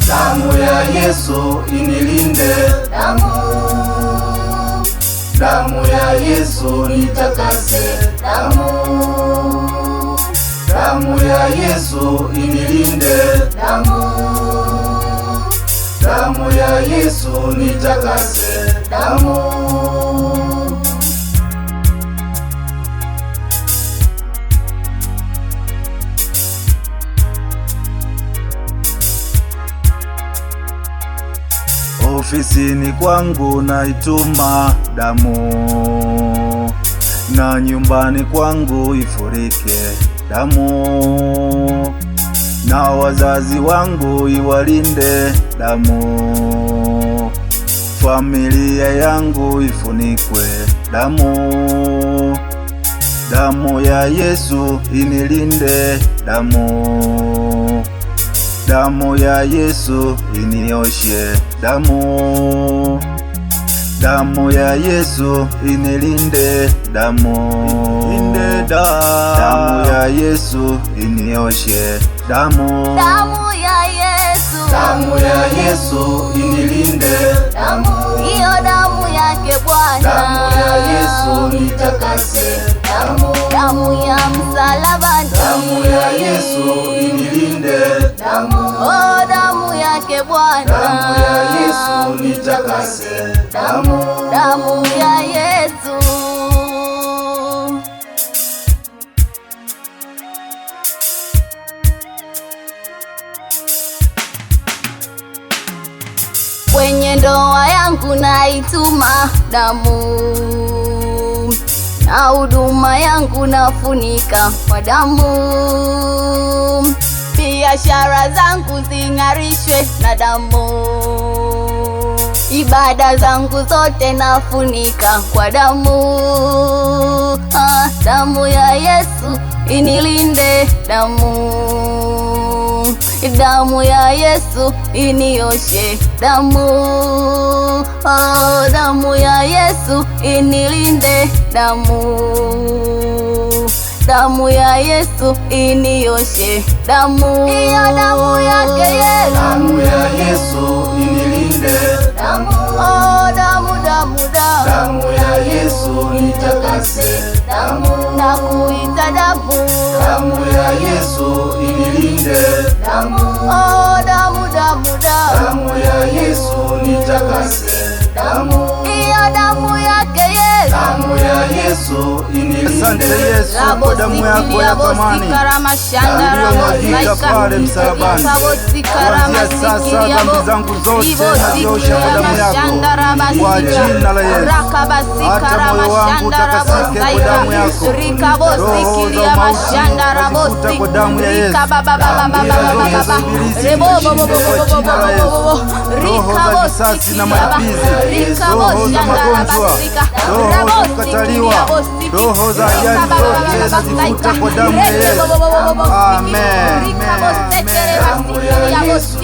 damu ya Yesu inilinde, damu ya Yesu nitakase, damu ya Yesu inilinde, damu ya Yesu nitakase, Ofisini kwangu naituma damu, na nyumbani kwangu ifurike damu, na wazazi wangu iwalinde damu, familia yangu ifunikwe damu, damu ya Yesu inilinde damu, damu ya Yesu inioshe damu, damu ya Yesu inilinde damu, damu ya Yesu inioshe damu, damu ya Yesu, damu ya Yesu inilinde damu, hiyo damu yake Bwana, damu ya Yesu nitakase damu, damu ya msalabani, damu ya Yesu inilinde damu, oh damu yake Bwana, damu ya Yesu nitakase damu, damu ya Yesu. Kwenye ndoa yangu naituma damu, na huduma yangu nafunika kwa damu, biashara zangu zing'arishwe na damu, ibada zangu zote nafunika kwa damu, damu ya Yesu inilinde damu, damu ya Yesu inioshe damu, damu ya Yesu inilinde damu, damu ya Yesu inioshe damu, iyo damu yake Yesu, damu ya Yesu inilinde damu, damu damu ya Yesu nitakase damu, na kuita damu, damu ya Yesu inilinde damu, damu damu ya Yesu nitakase damu, iyo damu yake Yesu, damu ya Yesu inilinde. Asante Yesu kwa damu yako ya thamani iliyomwagika pale msalabani. Kuanzia sasa dhambi zangu zote naziosha kwa damu yako, kwa jina la Yesu. Hata moyo wangu utakasike kwa damu yako, roho za mauti nazifuta kwa damu ya Yesu, dhamira zote za ibilisi zishindwe kwa jina la Yesu. Roho za visasi na malipizi, roho za magonjwa, roho za kukataliwa, roho za ajali zote nazifuta kwa damu ya Yesu. Amen. Damu ya Yesu